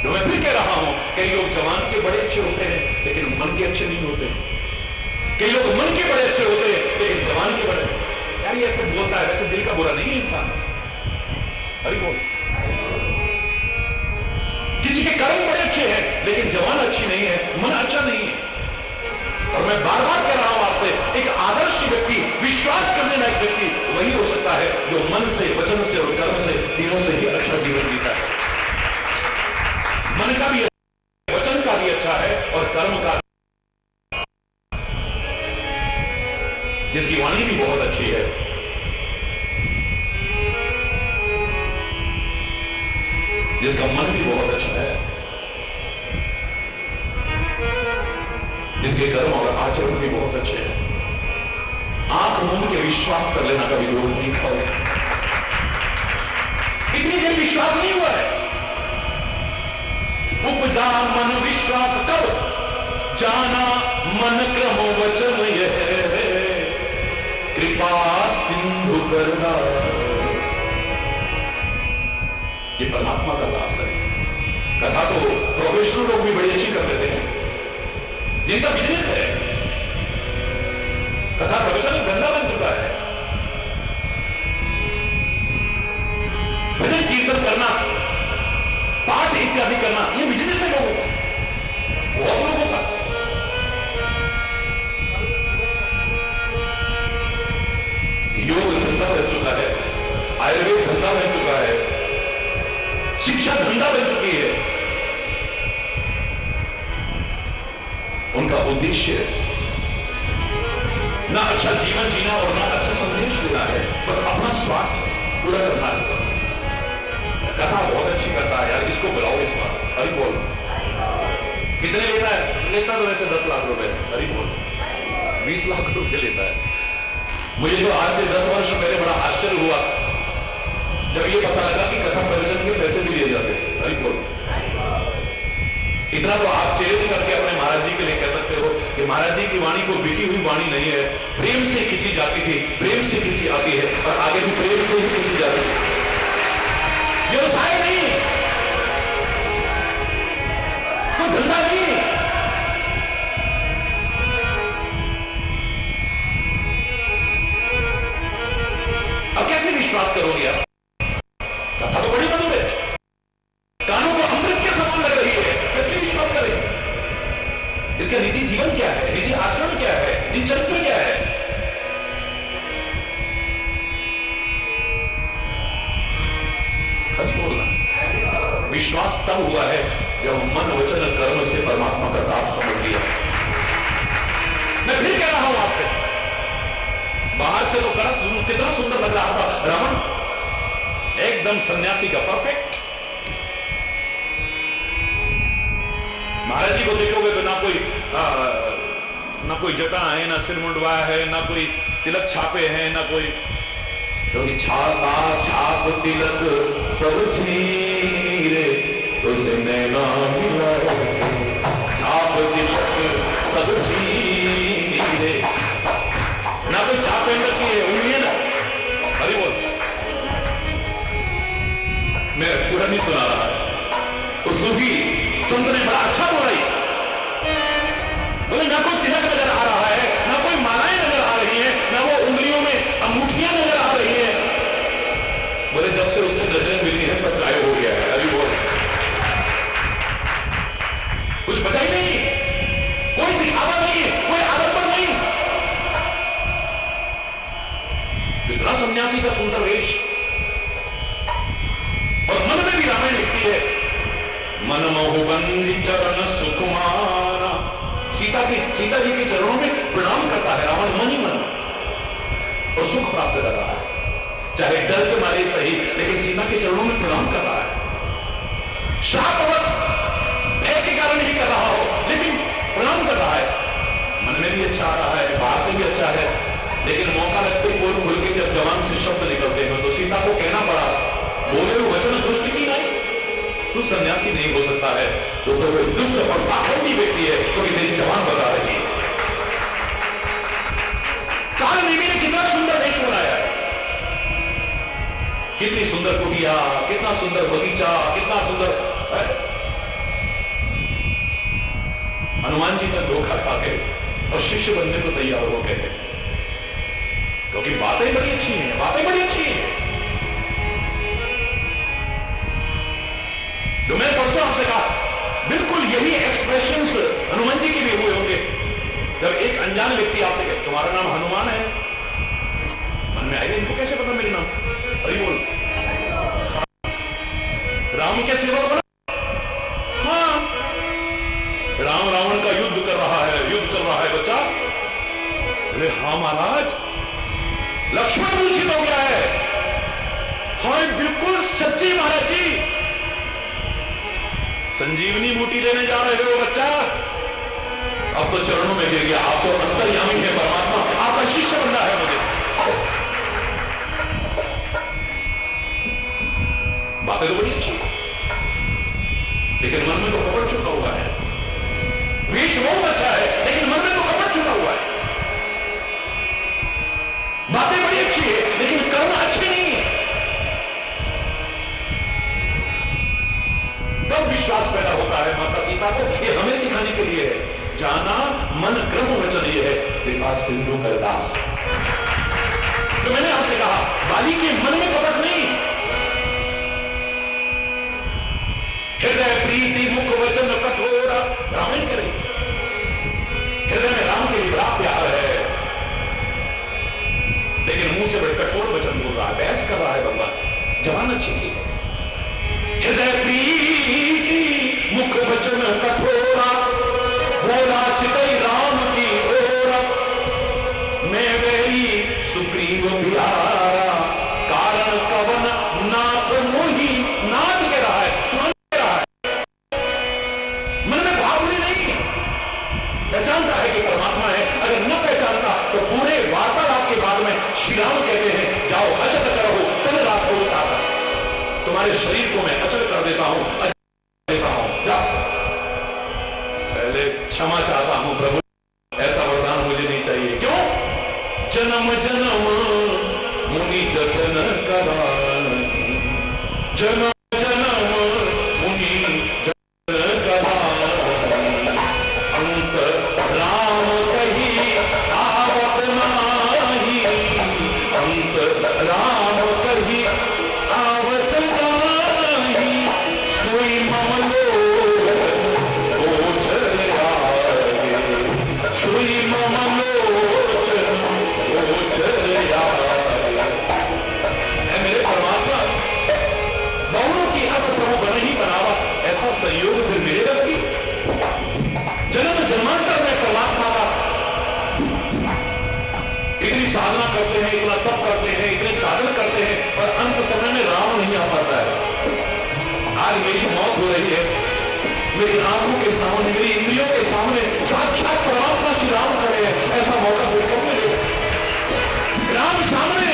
जो मैं फिर कह रहा हूं, कई लोग जवान के बड़े अच्छे होते हैं लेकिन मन के अच्छे नहीं होते। कई लोग मन के बड़े अच्छे होते हैं लेकिन जवान के बड़े। यार ये ऐसे बोलता है, वैसे दिल का बुरा नहीं है इंसान। हरि बोल। किसी के कर्म बड़े अच्छे हैं लेकिन जवान अच्छी नहीं है, मन अच्छा नहीं है। और मैं बार बार कह रहा हूं आपसे, एक आदर्श व्यक्ति, विश्वास करने लायक व्यक्ति वही हो सकता है जो मन से, वचन से और कर्म से, तीनों से ही अच्छा जीवन जीता है। मन का भी, वचन का भी अच्छा है और कर्म का, जिसकी वाणी भी बहुत अच्छी है, जिसका मन भी बहुत अच्छा है, जिसके कर्म और आचरण भी बहुत अच्छे हैं। आंख मूंद के विश्वास कर लेना कभी लोग नहीं खाओ। इतनी देर विश्वास नहीं हुआ है। उपजा मन विश्वास कब? जाना मन क्रम वचन यह कृपा सिंधु करदास। ये परमात्मा का दास है। कथा तो प्रोफेशनल लोग भी बड़ी अच्छी कर लेते हैं, जिनका बिजनेस है। कथा प्रवचन धंधा बन चुका है। भजन कीर्तन करना, पाठ इत्यादि करना, ये बिजनेस है लोगों का, बहुत लोगों का। योग धंधा बन चुका है, आयुर्वेद धंधा बन चुका है, शिक्षा धंधा बन चुकी है। उनका उद्देश्य ना अच्छा जीवन जीना और ना अच्छा संदेश देना है, बस अपना स्वार्थ पूरा करना है बस। कथा बहुत अच्छी करता है यार, इसको बुलाओ इस बार। हरि बोल। कितने लेता है? लेता तो वैसे 10 लाख रुपए। हरि बोल। 20 लाख रुपए लेता है। मुझे तो आज से 10 वर्ष पहले बड़ा आश्चर्य हुआ जब ये पता लगा कि कथा प्रवचन के पैसे भी लिए जाते। हरि बोल। इतना तो आप चेरित करके अपने महाराज जी के लिए कह सकते हो कि महाराज जी की वाणी को बिकी हुई वाणी नहीं है, प्रेम से खींची जाती थी, प्रेम से खींची आती है और आगे भी प्रेम से ही खींची जाती है। व्यवसाय नहीं, कोई धंधा नहीं। अब कैसे विश्वास करोगे आप? कथा तो बड़ी मधुर है, कानों को अमृत के समान लग रही है, कैसे विश्वास करेंगे? इसका निजी जीवन क्या है, निजी आचरण क्या है, निजी चरित्र क्या है? कभी बोलना। विश्वास तब हुआ है जब मन वचन कर्म से परमात्मा का दास समझ लिया। मैं फिर कह रहा हूं आपसे, बाहर से तो कितना सुंदर लग रहा था रावण, एकदम सन्यासी का परफेक्ट। महाराज जी को देखोगे तो ना कोई जटा है, ना सिर मुंडवाया है, ना कोई तिलक छापे हैं, ना कोई, क्योंकि छापा छाप तिलक सब छीरे तो से नैना मिला, छाप तिलक सब छीरे, ना कोई छापे रखी है, उंगलियां ना। हरि बोल। मैं पूरा नहीं सुना रहा। उस सूफी संत ने बड़ा अच्छा बोला, बोले ना कोई तिलक नजर आ रहा है, ना कोई मालाएं नजर आ रही है, ना वो उंगलियों में अंगूठियां नजर आ रही है, मन मोहबंदी चरण सुकुमारा। सीता जी के चरणों में प्रणाम करता है रावण मन ही मन और सुख प्राप्त कर रहा है, चाहे डर के मारे सही, लेकिन सीता के चरणों में प्रणाम कर रहा है। शापवश भय के कारण ही कर रहा हो, लेकिन प्रणाम कर रहा है। मन में भी अच्छा आ रहा है, बाहर से भी अच्छा है, लेकिन मौका लगते पोल खुल के जब जवान से शब्द निकलते हैं तो सीता को कहना पड़ा, बोले वो वचन दुष्ट की नहीं, तू सन्यासी नहीं हो सकता है, तो कोई दुष्ट और पाखंडी व्यक्ति है, क्योंकि तेरी जवान बता रही है। काल देवी ने कितना सुंदर देश बनाया है, कितनी सुंदर कुटिया, कितना सुंदर बगीचा, कितना सुंदर। हनुमान जी ने धोखा खा के और शिष्य बनने को तैयार हो गए, क्योंकि बातें बड़ी अच्छी हैं, बातें बड़ी अच्छी हैं। जो मैंने परसों आपसे कहा, बिल्कुल यही एक्सप्रेशंस हनुमान जी के भी हुए होंगे। जब एक अनजान व्यक्ति आपसे कहे तुम्हारा नाम हनुमान है, मन में आएगा इनको कैसे पता मेरे नाम? अरे बोल, राम के सेवक बना। हाँ, राम रावण का युद्ध कर रहा है, युद्ध चल रहा है बच्चा। अरे हाँ महाराज, लक्ष्मण मूर्छित हो गया है। हाँ बिल्कुल सच्ची महाराज जी, संजीवनी बूटी लेने जा रहे हो बच्चा? अब तो चरणों में गिर गया, आप तो अंतर्यामी है परमात्मा, आपका शिष्य बनना है मुझे। बातें तो बड़ी अच्छी, लेकिन मन में तो कपट छुपा हुआ है। वेश बहुत अच्छा है, लेकिन मन में तो कपट छुपा हुआ है। बातें बड़ी अच्छी है, लेकिन कर्म अच्छे नहीं है। तब विश्वास पैदा होता है माता सीता को, ये हमें सिखाने के लिए है। जाना मन क्रम वचन ये है, कृपा सिंधु करदास। तो मैंने आपसे कहा, बाली के मन में कपट नहीं, हृदय प्रीति मुख वचन कठोर। रामायण करे, हृदय में राम के लिए बड़ा प्यार है, लेकिन मुंह से बड़े कठोर वचन बोल रहा है, बहस कर रहा है भगवान से। जवान अच्छी की है, हृदय प्रीति मुख वचन कठोरा, बोला चितई राम की ओर। मैं वही सुग्रीव प्यारा, कारण कवन नाथ मोही। नाथ कह रहा है, सुन कह रहा है, मन में भावनी नहीं, पहचानता है कि परमात्मा है। अगर न पहचानता तो पूरे वार्तालाप के बाद में श्री राम कहते हैं, जाओ अचल करो तन रात को उठाता, तुम्हारे शरीर को मैं अचल कर देता हूं, जाओ। पहले क्षमा चाहता हूं प्रभु, ऐसा वरदान मुझे नहीं चाहिए। क्यों? जन्म जन्म मुनि जतन करा, जन्म जन्म मुनि जतन करा, अंत राम कही आवत नाही, अंत राम कही आवत नाही। सोई ममलो गोचर आए, सोई ममलो गोचर आए। मेरे परमात्मा, बहुओं की हस प्रभु बन ही बनावा, ऐसा संयोग फिर मिलेगा कि जन्म जन्मांतर में परमात्मा का इतनी साधना करते हैं, इतना तप करते हैं, इतने साधन करते हैं, और अंत समय में राम नहीं आ पाता है। आज मेरी मौत हो रही है, मेरी आंखों के सामने, मेरी इंद्रियों के सामने साक्षात परमात्मा श्री राम खड़े हैं, ऐसा मौका फिर कब मिलेगा? राम सामने,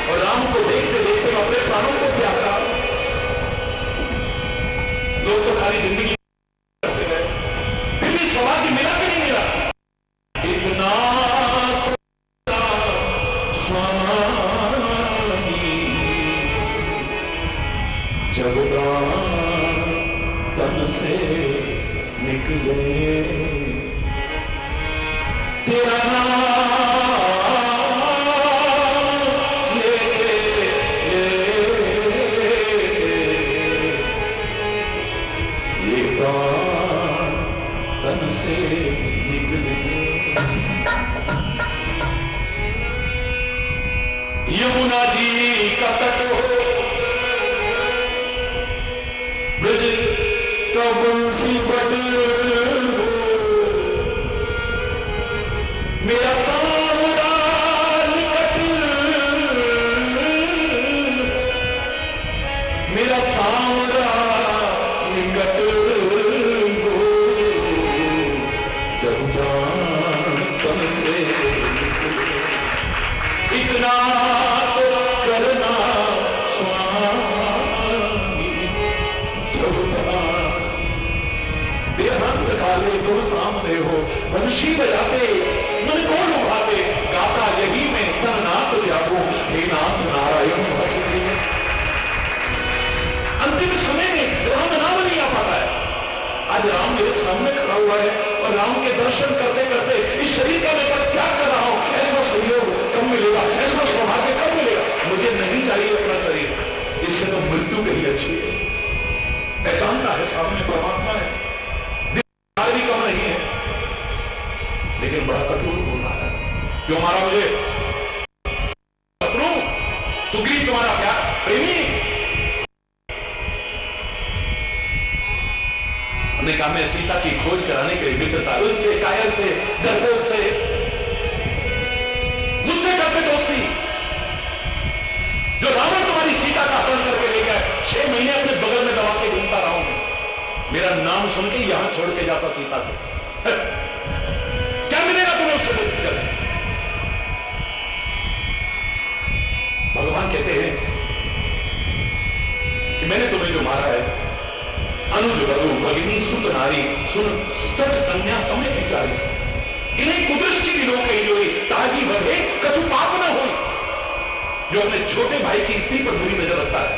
और राम को देखते देखते अपने प्राणों को त्याग करा। लोग तो खाली जिंदगी करते गए, फिर भी सौभाग्य मिला कि नहीं मिला? इतना स्वामी जब प्राण तन से निकले, तेरा नाम लेते ये प्राण तन से निकले। यमुना जी का तट हो, ब्रज का बंसी बट मेरा सावरा निकट, मेरा सावरा निकट हो, जब तन से इतना तो करना स्वामी, जब बेहद काले तुम सामने हो, वंशी बजाते मन को लुभाते, गाता यही में तन नाथ त्यागो, हे नाथ नारायण वासुदेव। अंतिम समय में राम नाम नहीं आ पाता है। आज राम मेरे सामने खड़ा हुआ है और राम के दर्शन करते करते इस शरीर का मैं क्या कर रहा हूं, ऐसा सहयोग कब मिलेगा, ऐसा सौभाग्य कब मिलेगा। मुझे नहीं चाहिए अपना शरीर, इससे तो मृत्यु कहीं अच्छी है। पहचानता है सामने परमात्मा है, भी कम नहीं है, लेकिन बड़ा कठोर बोल रहा है। क्यों मारा मुझे? शत्रु सुग्रीव तुम्हारा क्या प्रेमी? हमने कहा मैं सीता की खोज कराने के लिए मित्रता, उससे कायर से डरपोक से मुझसे करते दोस्ती। जो रावण तुम्हारी सीता का अपहरण करके ले गया, 6 महीने अपने बगल में दबा के घूमता रहा हूं, मेरा नाम सुन के यहां छोड़ के जाता सीता को। क्या मिलेगा तुम्हें उससे दोस्ती करके? भगवान कहते हैं कि मैंने तुम्हें जो मारा है, अनुज वधु भगिनी सुत नारी सुन सच कन्या समय विचारी, इन्हें कुदृष्टि की लोग कही हुई, तागी बढ़े कछु पाप न हुई। जो अपने छोटे भाई की स्त्री पर बुरी नजर रखता है,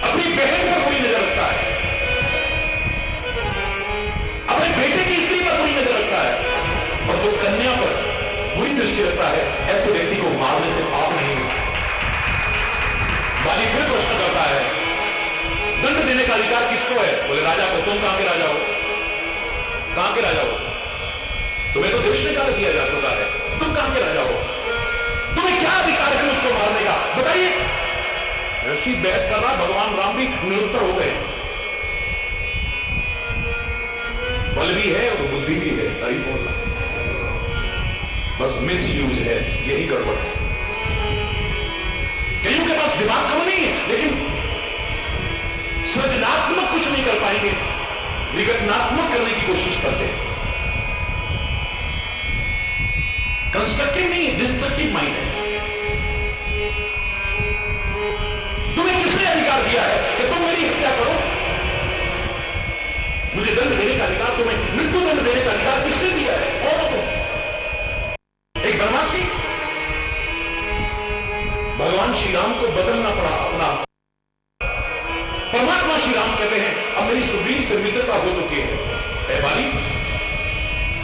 अपनी बहन पर बुरी नजर रखता है, अपने बेटे की स्त्री पर बुरी नजर रखता है, और जो कन्या पर बुरी दृष्टि रखता है, ऐसे व्यक्ति को मारने से पाप नहीं होता। बाली फिर प्रश्न करता है, दंड देने का अधिकार किसको है? बोले राजा को। तुम कहां के राजा हो? कहां के राजा हो? तुम्हें तो देश निकाल दिया जा चुका है, तुम कहां के राजा हो? तुम्हें क्या अधिकार है उसको मारने का? बताइए। ऐसी बहस कर रहा, भगवान राम भी निरुत्तर हो गए। बल भी है और बुद्धि भी है, नहीं बोलना, बस मिस यूज है, यही गड़बड़ है। कईयों के पास दिमाग कम नहीं है, लेकिन सृजनात्मक कुछ नहीं कर पाएंगे, विघटनात्मक करने की कोशिश करते हैं। कंस्ट्रक्टिव नहीं है, डिस्ट्रक्टिव माइंड है। तुम्हें किसने अधिकार दिया है कि तुम मेरी हत्या करो? मुझे दंड देने का अधिकार, तुम्हें मृत्यु दंड देने का अधिकार किसने दिया है? कौन हो तुम? एक ब्रह्मास्त्र। भगवान श्री राम को बदलना पड़ा अपना। परमात्मा श्री राम कहते हैं अब मेरी सुग्रीव से मित्रता हो चुकी है बाली,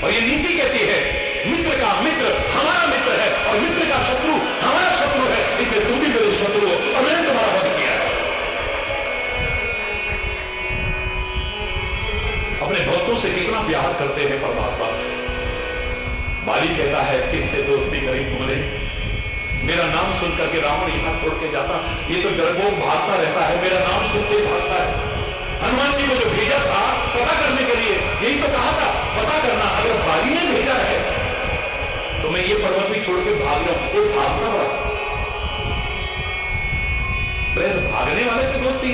और ये नीति कहती है मित्र का मित्र हमारा मित्र है और मित्र का शत्रु हमारा शत्रु है, इसलिए तुम भी मेरे शत्रु हो और मैंने तुम्हारा वध किया है। अपने भक्तों से कितना प्यार करते हैं परमात्मा। बाली कहता है किससे दोस्ती करी तुमने? मेरा नाम सुन करके रावण यहां छोड़ के जाता, ये तो डरपोक भागता रहता है, मेरा नाम सुनते ही भागता है। हनुमान जी को जो भेजा था पता करने के लिए, यही तो कहा था पता करना, अगर बाली ने भेजा है तो मैं ये पर्वत भी छोड़ के भाग जाऊं। वो भागता हुआ, बस भागने वाले से दोस्ती?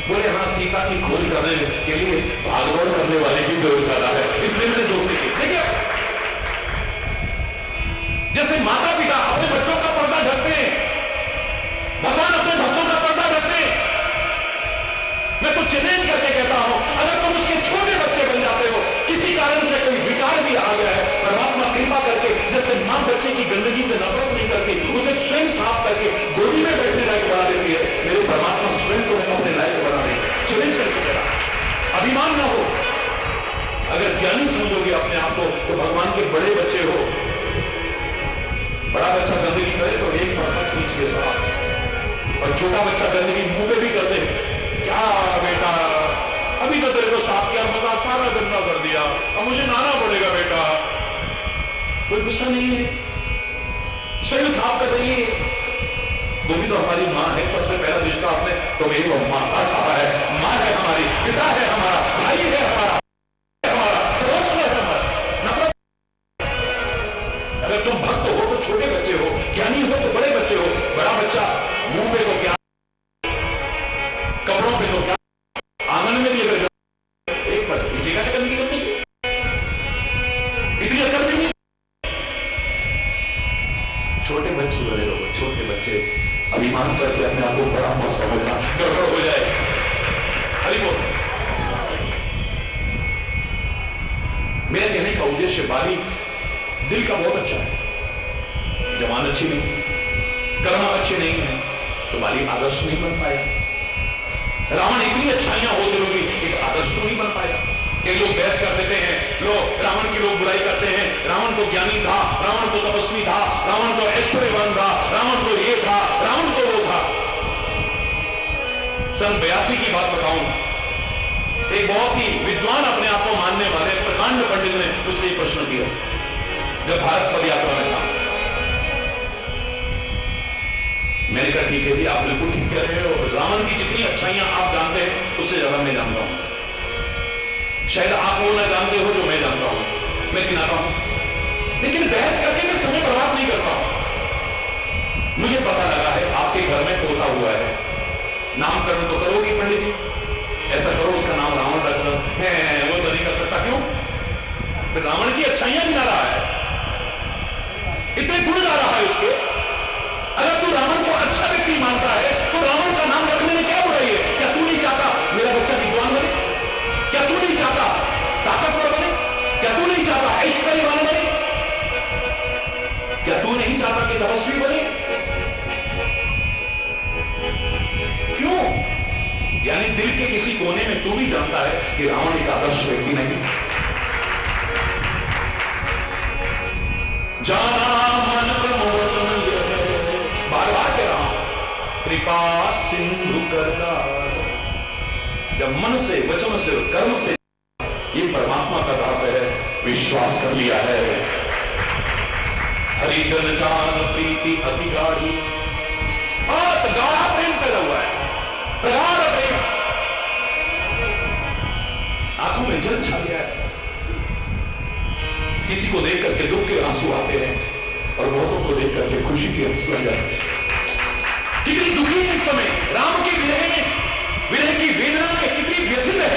बोले हाँ, सीता की खोज करने के लिए भागदौड़ करने वाले की जरूरत ज्यादा है, इसलिए मैंने दोस्ती की। ठीक है, जैसे माता पिता अपने बच्चों का पर्दा ढकते हैं, भगवान अपने भक्तों का पर्दा ढकते हैं। मैं तो चैलेंज करके कहता हूं, अगर तुम उसके छोटे बच्चे बन जाते हो, किसी कारण से कोई विकार भी आ गया है, परमात्मा कृपा करके, जैसे मां बच्चे की गंदगी से नफरत नहीं करती, उसे स्वयं साफ करके गोदी में बैठने लायक बना देती है, मेरे परमात्मा स्वयं तुम्हें अपने लायक बना देंगे। चैलेंज करके कह रहा, अभिमान ना हो। अगर ज्ञानी समझोगे अपने आप को तो भगवान के बड़े बच्चे हो। बड़ा बच्चा गंदगी करे तो एक मरना खींचिए साहब, और छोटा बच्चा गंदगी मुंह पे भी कर दे, क्या बेटा अभी तो तेरे को साफ किया, मजा सारा गंदा कर दिया, अब मुझे नहाना पड़ेगा बेटा। कोई गुस्सा नहीं है, स्वयं साफ कर रही है। वो भी तो हमारी माँ है। सबसे पहला रिश्ता आपने तो मेरी वो माँ का कहा है। माँ है हमारी, पिता है हमारा, भाई है हमारा, सर्वस्व है हमारा। नफरत, अगर तुम भक्त हो तो छोटे बच्चे हो, ज्ञानी हो तो बड़े बच्चे हो। बड़ा बच्चा मुंह पे तो क्या, कपड़ों पे तो क्या, आंगन में भी अगर एक बार पीछे का करने की जरूरत नहीं, इतनी अकल भी नहीं। छोटे बच्चे बड़े लोग, छोटे बच्चे अभिमान करके अपने आप को बड़ा मत समझना, गड़बड़ हो जाए। हरि बोल। मेरा कहने का उद्देश्य, बाली दिल का बहुत अच्छा है, जवान अच्छी नहीं, कर्म अच्छे नहीं है तो बाली आदर्श नहीं बन पाया। रावण इतनी अच्छाइयां होते हुए एक आदर्श तो नहीं बन पाया। कई लोग बहस कर देते हैं, लोग रावण की लोग बुराई करते हैं। रावण तो ज्ञानी था, रावण तो तपस्वी था, रावण तो ऐश्वर्यवान था, रावण तो ये था, रावण तो वो था। सन 82 की बात बताऊं, एक बहुत ही विद्वान अपने आप को मानने वाले प्रकांड पंडित ने उससे एक प्रश्न किया जब भारत पद यात्रा में था। मैंने कहा ठीक है जी, आप बिल्कुल ठीक कह रहे हो, रावण की जितनी अच्छाइयां आप जानते हैं उससे ज्यादा मैं जानता हूं। शायद आप वो ना जानते हो जो मैं जानता हूं, मैं गिनाता हूं, लेकिन बहस करके मैं समय बर्बाद नहीं करता हूं। मुझे पता लगा है आपके घर में पोता हुआ है, नामकरण तो करोगे पंडित जी, ऐसा करो उसका नाम रावण रख दो। वो तो नहीं कर सकता, क्यों? फिर रावण की अच्छाइयां गिना रहा है, इतने गुण गा रहा है उसके। अगर तू रावण को अच्छा व्यक्ति मानता है तो रावण का नाम रखने में क्या बुराई है? क्या तू नहीं चाहता मेरा बच्चा विद्वान बने? क्या तू नहीं चाहता ताकतवर बने? क्या तू नहीं चाहता ऐश्वर्यवान बने? क्या तू नहीं चाहता कि तपस्वी बने? क्यों? यानी दिल के किसी कोने में तू भी जानता है कि रावण एक आदर्श व्यक्ति नहीं। जाना मन प्रमोचन, बार बार कह रहा हूं, कृपा सिंधु करता। जब मन से, वचन से, कर्म से ये परमात्मा का दास है, विश्वास कर लिया है। हरिजन जान प्रीति अति गाढ़ी, बहुत गाढ़ा प्रेम पैदा हुआ है, प्रगाढ़ प्रेम, आंखों में जल छा गया है। किसी को देख करके दुख के आंसू आते हैं और बहुतों को देख करके खुशी के आंसू आ जाते हैं। कितनी दुखी है इस समय, राम के विरह में, विरह की वेदना में कितनी व्यथित है।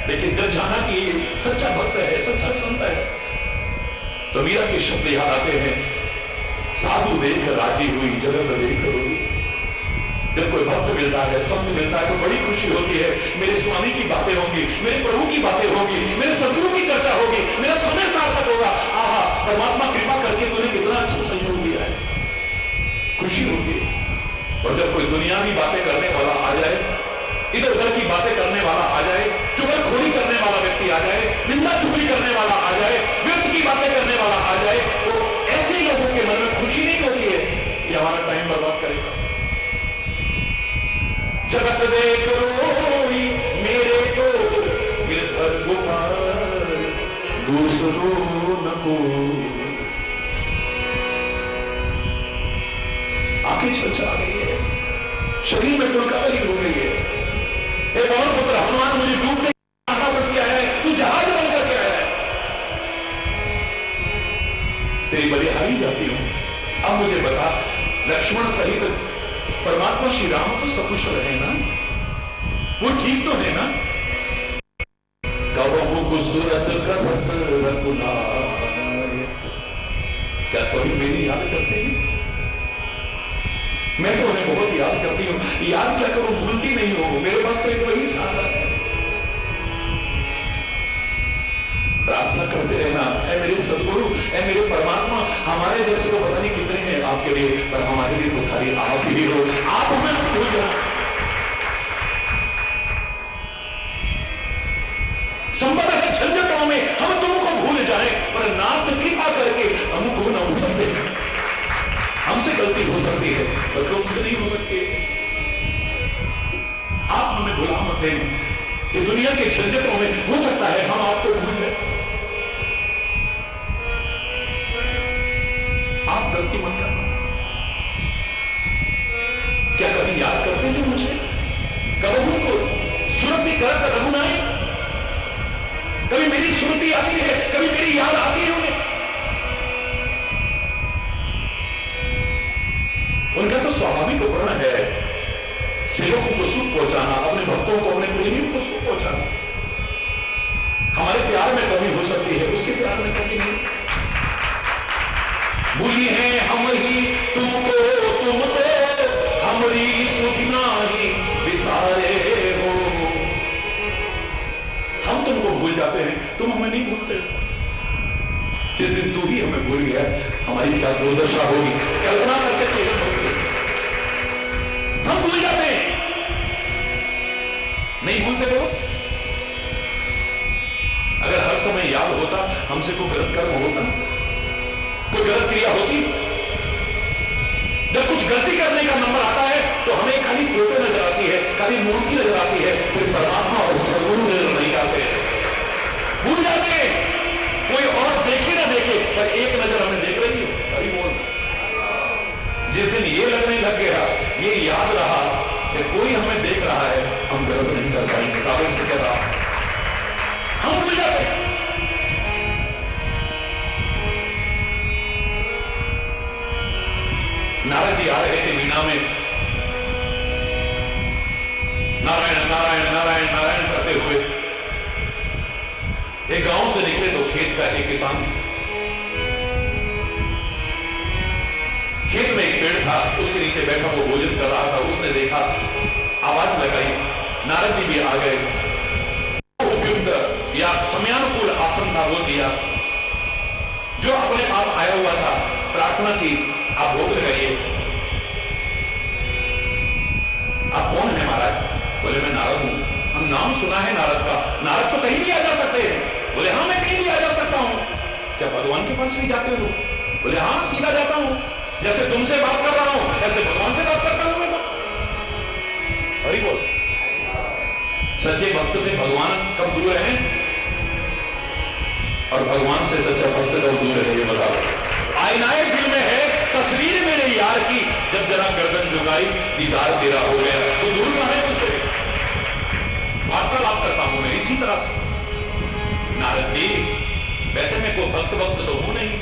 लेकिन जब जाना कि सच्चा भक्त है, सच्चा संत है, तो मीरा के शब्द याद आते हैं, साधु देख राजी हुई जगत देख रोई। जब कोई भक्त मिलता है, संत मिलता है तो बड़ी खुशी होती है। मेरे स्वामी की बातें होंगी, मेरे प्रभु की बातें होगी, मेरे सदगुरु की चर्चा होगी, मेरा समय सार्थक होगा। आहा, परमात्मा कृपा करके तूने कितना अच्छा संयोग दिया है, खुशी होती है। और जब कोई दुनियावी बातें करने वाला आ जाए, इधर उधर की बातें करने वाला आ जाए, चुगलखोरी करने वाला व्यक्ति आ जाए, निंदा चुगली करने वाला आ जाए, व्यर्थ की बातें करने वाला आ जाए, तो ऐसे लोगों के मन में खुशी नहीं होती है कि हमारा टाइम बर्बाद करेगा। जगत देख रोई मेरे को गिरधर गोपाल, दूसरो न कोई। आंखें छलछला गई है, शरीर में टुलकावली हो गई है। पवन पुत्र हनुमान, मुझे डूबने बन के आया है, तू जहाज बनकर के आया है, तेरी बलिहारी जाती हूं। अब मुझे बता, लक्ष्मण सहित परमात्मा श्री राम तो सकुशल है ना? वो ठीक तो है ना? कवहु कुसुरत करत रघुनाथ, क्या कभी मेरी याद करते हैं? मैं तो उन्हें बहुत याद करती हूं। याद क्या करूं, भूलती नहीं हूं। मेरे पास तो एक वही सहारा है। प्रार्थना करते रहना, ऐ मेरे सदगुरु, ऐ मेरे परमात्मा, हमारे जैसे तो पता नहीं कितने हैं आपके लिए, पर हमारे लिए तो खाली आप ही हो। आप हमें भूल जाओ। संभव है झंझटों में हम तुमको भूल जाएं, पर नाथ कृपा करके हमको न भूल दे। हमसे गलती हो सकती है पर तुमसे नहीं हो सकती। आप हमें भुला मत दें। ये दुनिया के झंझटों में हो सकता है हम आपको भूल जाए। आप गलती मत करना। मेरी स्मृति आती है, कभी मेरी याद आती है उन्हें। उनका तो स्वाभाविक उपकरण है सेवकों को सुख पहुंचाना, अपने भक्तों को, अपने प्रेमियों को सुख पहुंचाना। हमारे प्यार में कमी हो सकती है, उसके प्यार में कमी नहीं। भूली है हम ही तुमको, तुम तो हमारी सुखना ही विसारे हो। हम तुमको भूल जाते हैं, तुम हमें नहीं भूलते। जिस दिन तू ही हमें भूल गया, हमारी क्या दुर्दशा होगी, कल्पना करके सोच होगी। हम भूल जाते हैं, नहीं भूलते हो। अगर हर समय याद होता, हमसे कोई गलत कर्म होता, कोई गलत क्रिया होती। जब कुछ गलती करने का नंबर आता है तो हमें खाली फोटो नजर आती है, खाली मूर्ति नजर आती है, फिर परमात्मा और सदगुरु नजर नहीं आते। भूल जाते हैं, कोई और देखे ना देखे, पर एक नजर हमें देख रही है। हरि बोल। जिस दिन ये लगने लग गया, ये याद रहा कि कोई हमें देख रहा है, हम गलत नहीं कर पाएंगे। काबिल से कह रहा, हम भूल जाते हैं। नारद जी आ रहे थे मीना में, नारायण नारायण नारायण नारायण करते हुए। एक गांव से निकले तो खेत का एक किसान, खेत में एक पेड़ था, उसके नीचे बैठा वो भोजन कर रहा था। उसने देखा, आवाज लगाई, नारद जी भी आ गए। उपयुक्त या समयानुकूल आसन था वो दिया। जो अपने पास आया हुआ था, प्रार्थना की, आप भोग लगाइए। आप कौन है महाराज? बोले मैं नारद हूं। हम नाम सुना है नारद का। नारद तो कहीं भी आ जा सकते हैं। बोले हाँ मैं कहीं भी आ जा सकता हूं। क्या भगवान के पास भी जाते हो? बोले हाँ सीधा जाता हूं, जैसे तुमसे बात कर रहा हूं ऐसे भगवान से बात करता हूं मैं। हरि बोल। सच्चे भक्त से भगवान कब दूर है और भगवान से सच्चा भक्त कब दूर है, ये बताओ। आईनाए दिल में है तस्वीर मेरे यार की, जब जरा गर्दन झुकाई दीदार तेरा हो गया। तो दूर कहां है तुझसे? वार्तालाप करता हूं मैं इसी तरह से। नारद जी वैसे मैं कोई भक्त तो हूं नहीं,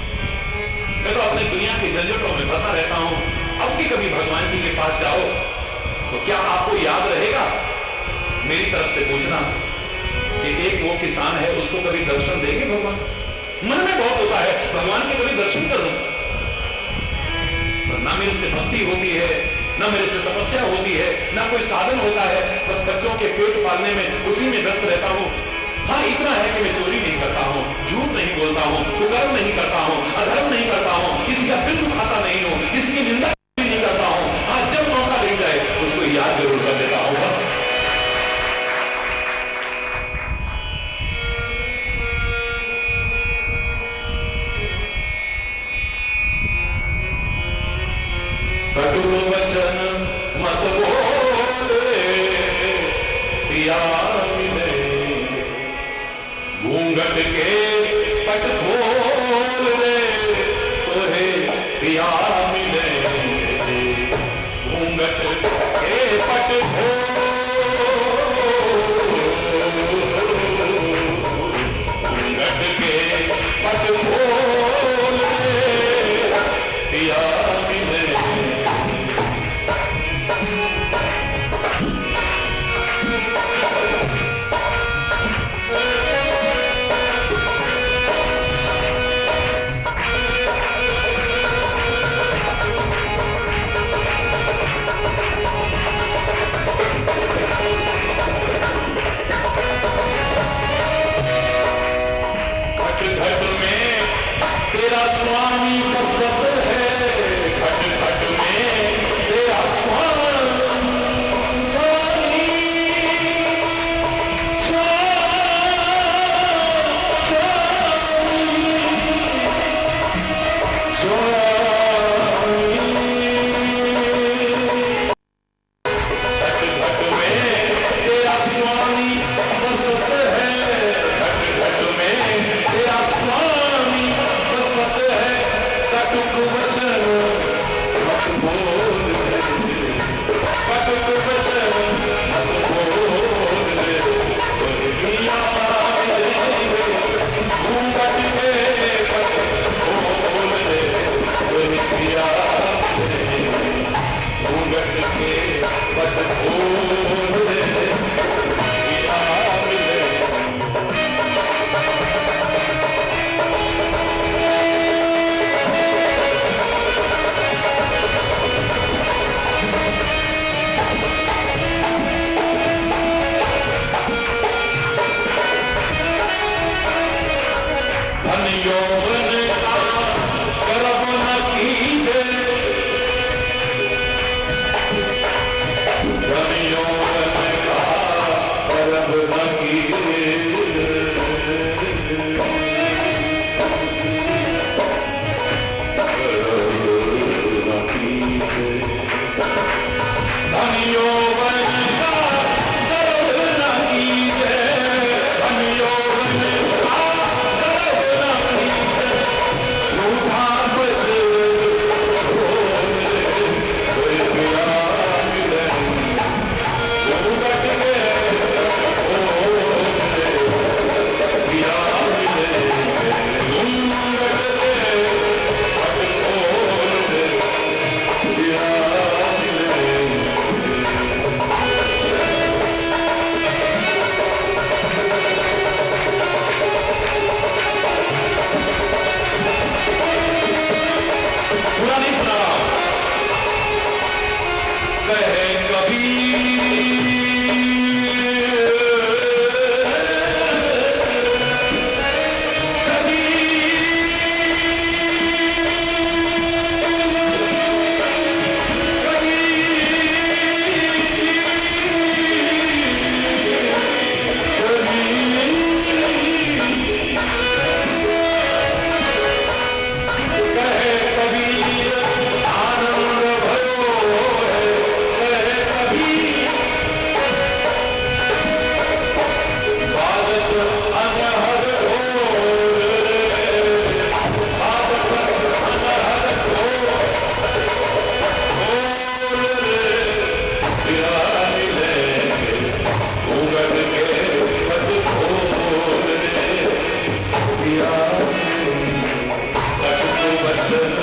मैं तो अपने दुनिया की झंझटों में फंसा रहता हूं। अब भी कभी भगवान जी के पास जाओ तो क्या आपको याद रहेगा? मेरी तरफ से पूछना कि एक वो किसान है, उसको कभी दर्शन देंगे भगवान? मन में बहुत होता है भगवान के कभी दर्शन करूं, पर ना मेरे से भक्ति होती है, ना मेरे से तपस्या होती है, ना कोई साधन होता है। बस बच्चों के पेट पालने में उसी में व्यस्त रहता हूं। हाँ इतना है कि मैं चोरी नहीं करता हूं, झूठ नहीं बोलता हूं, कुकर्म नहीं करता हूं, अधर्म नहीं करता हूं, किसी का दिल दुखाता नहीं हूं, किसी की निंदा नहीं करता हूं। हाँ जब मौका मिल जाए उसको याद जरूर कर देता हूं बस। कटु वचन मत बोल रे पिया मिले, घूंघट के पट खोल रे तोहे पिया मिले, घूंघट के पट खोल, घूंघट के पट खोल रे पिया मिले। घट में तेरा स्वामी बसत है, घट घट में तेरा स्वामी, स्वामी घट घट में तेरा स्वामी बसत है, घट घट में तेरा स्वामी बसत है। कटुक वचन धन यौवन का गर्व न कीजे, धन यौवन का गर्व न कीजे, धन यौवन का गर्व न कीजे, धन यौवन का गर्व न कीजे, झूठा बच कोई पिया मिले, झूठ के पिया मिले, झूठ के पिया मिले। पुरानी सुना कहे कबीर, कहे कबीर आनंद भयो है, कहे कबीर बालक अनहद घोर, बालक अनहद घोर रे, पिया मिलेंगे उगल के पद खोल रे, पिया कटु वचन